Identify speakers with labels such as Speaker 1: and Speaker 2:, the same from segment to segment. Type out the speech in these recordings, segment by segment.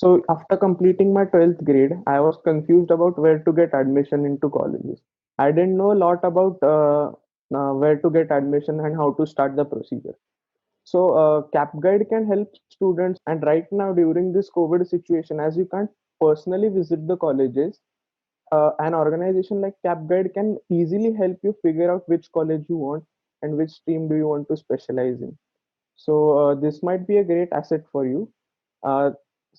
Speaker 1: So after completing my 12th grade, I was confused about where to get admission into colleges. I didn't know a lot about where to get admission and how to start the procedure. So CAP Guide can help students. And right now during this COVID situation, as you can't personally visit the colleges, an organization like CAP Guide can easily help you figure out which college you want and which stream do you want to specialize in. So this might be a great asset for you. Uh,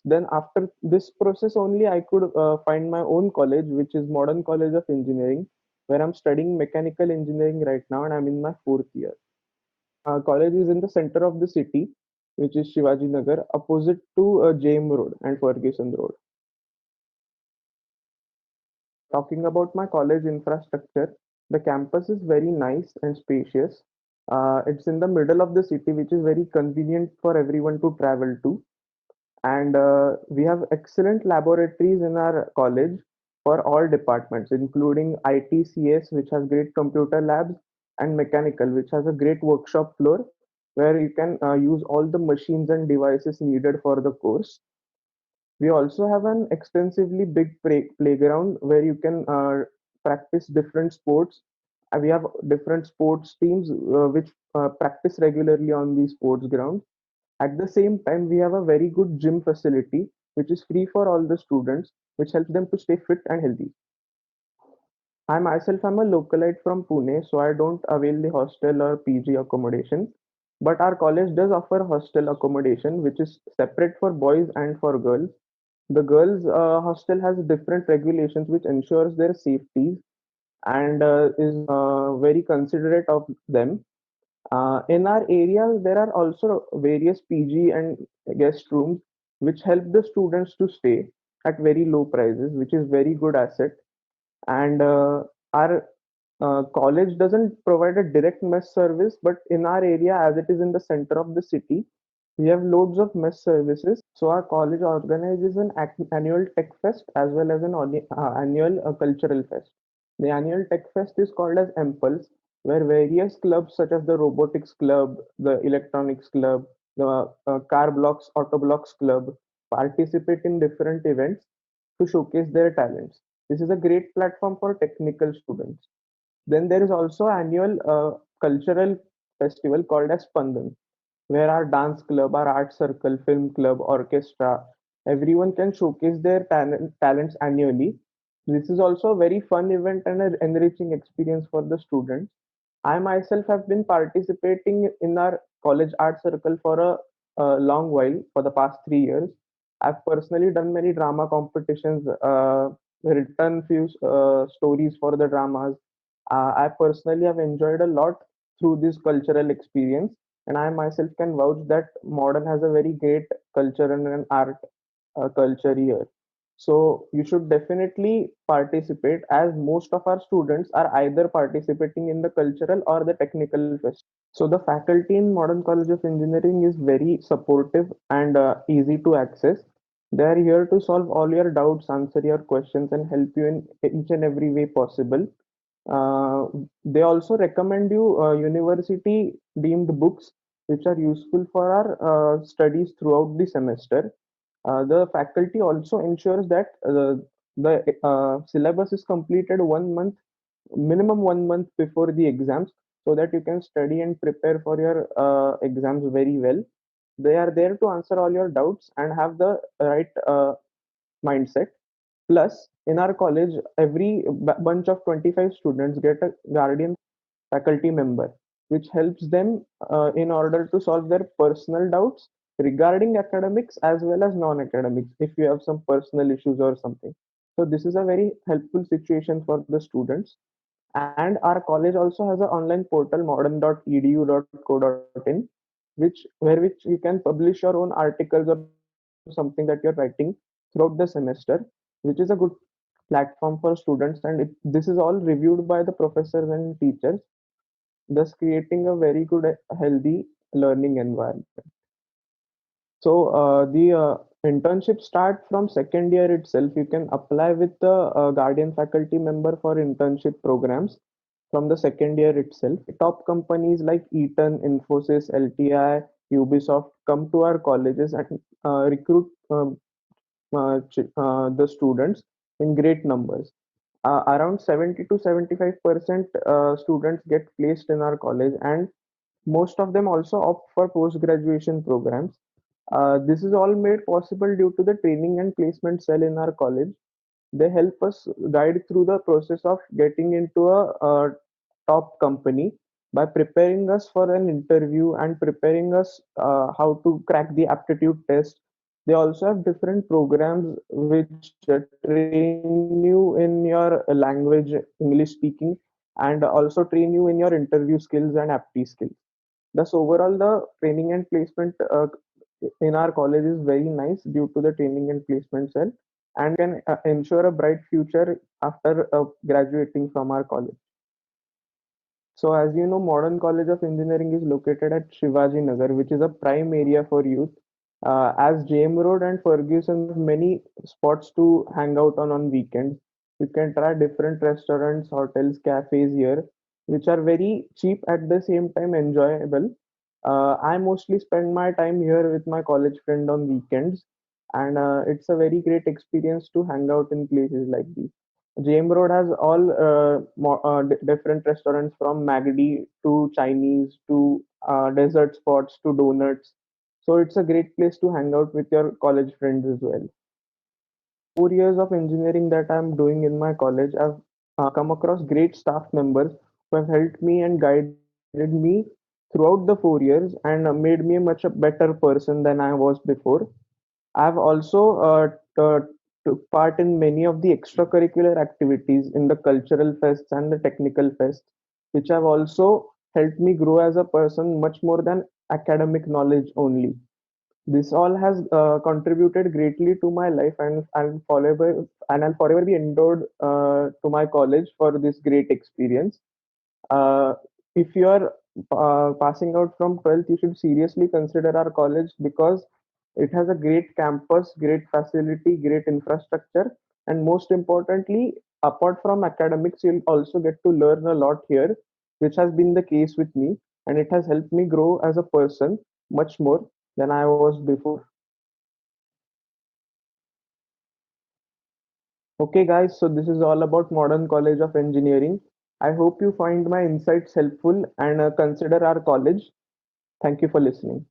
Speaker 1: then after this process only, I could find my own college, which is Modern College of Engineering, where I'm studying mechanical engineering right now, and I'm in my fourth year. College is in the center of the city, which is Shivaji Nagar, opposite to JM Road and Ferguson Road. Talking about my college infrastructure, the campus is very nice and spacious. It's in the middle of the city, which is very convenient for everyone to travel to. And we have excellent laboratories in our college for all departments, including ITCS, which has great computer labs, and mechanical, which has a great workshop floor where you can use all the machines and devices needed for the course. We also have an extensively big playground where you can practice different sports. We have different sports teams which practice regularly on these sports grounds. At the same time, we have a very good gym facility which is free for all the students, which helps them to stay fit and healthy. I myself am a localite from Pune, so I don't avail the hostel or PG accommodation. But our college does offer hostel accommodation, which is separate for boys and for girls. The girls' hostel has different regulations which ensures their safety and is very considerate of them. In our area, there are also various PG and guest rooms which help the students to stay at very low prices, which is very good asset. And our college doesn't provide a direct mess service, but in our area, as it is in the center of the city, we have loads of mess services. So our college organizes an annual tech fest as well as an annual cultural fest. The annual tech fest is called as Impulse, where various clubs such as the robotics club, the electronics club, the car blocks, auto blocks club participate in different events to showcase their talents. This is a great platform for technical students. Then there is also annual cultural festival called as Spandan, where our dance club, our art circle, film club, orchestra, everyone can showcase their talents annually. This is also a very fun event and an enriching experience for the students. I myself have been participating in our college art circle for a long while, for the past 3 years. I've personally done many drama competitions, written few stories for the dramas. I personally have enjoyed a lot through this cultural experience, and I myself can vouch that Modern has a very great culture and an art culture here. So you should definitely participate, as most of our students are either participating in the cultural or the technical fest. So the faculty in Modern College of Engineering is very supportive and easy to access. They are here to solve all your doubts, answer your questions, and help you in each and every way possible. Uh, they also recommend you university deemed books which are useful for our studies throughout the semester. The faculty also ensures that the syllabus is completed 1 month, minimum 1 month before the exams, so that you can study and prepare for your exams very well. They are there to answer all your doubts and have the right mindset. Plus, in our college, every bunch of 25 students get a guardian faculty member, which helps them in order to solve their personal doubts regarding academics as well as non-academics if you have some personal issues or something. So this is a very helpful situation for the students. And our college also has an online portal, modern.edu.co.in, which you can publish your own articles or something that you're writing throughout the semester, which is a good platform for students. And this is all reviewed by the professors and teachers, thus creating a very good, healthy learning environment. So the internship start from second year itself. You can apply with the guardian faculty member for internship programs from the second year itself. Top companies like Eaton, Infosys, LTI, Ubisoft come to our colleges and recruit the students in great numbers. Around 70 to 75% students get placed in our college, and most of them also opt for post graduation programs. This is all made possible due to the training and placement cell in our college. They help us guide through the process of getting into a top company by preparing us for an interview and preparing us how to crack the aptitude test. They also have different programs which train you in your language, English speaking, and also train you in your interview skills and aptitude skills. Thus, overall, the training and placement in our college is very nice due to the training and placement cell, and can ensure a bright future after graduating from our college. So, as you know, Modern College of Engineering is located at Shivaji Nagar, which is a prime area for youth. As JM Road and Ferguson have many spots to hang out on weekends. You can try different restaurants, hotels, cafes here, which are very cheap at the same time enjoyable. I mostly spend my time here with my college friend on weekends, and it's a very great experience to hang out in places like these. JM Road has all different restaurants from McD to Chinese to dessert spots to donuts. So it's a great place to hang out with your college friends as well. 4 years of engineering that I'm doing in my college, I've come across great staff members who have helped me and guided me throughout the 4 years and made me a much better person than I was before. I've also took part in many of the extracurricular activities in the cultural fests and the technical fests, which have also helped me grow as a person much more than academic knowledge only. This all has contributed greatly to my life, and I'll forever be indebted to my college for this great experience. Uh, if you are passing out from 12th, you should seriously consider our college because it has a great campus, great facility, great infrastructure, and most importantly, apart from academics, you'll also get to learn a lot here, which has been the case with me, and it has helped me grow as a person much more than I was before. Okay, guys, so this is all about Modern College of Engineering. I hope you find my insights helpful and consider our college. Thank you for listening.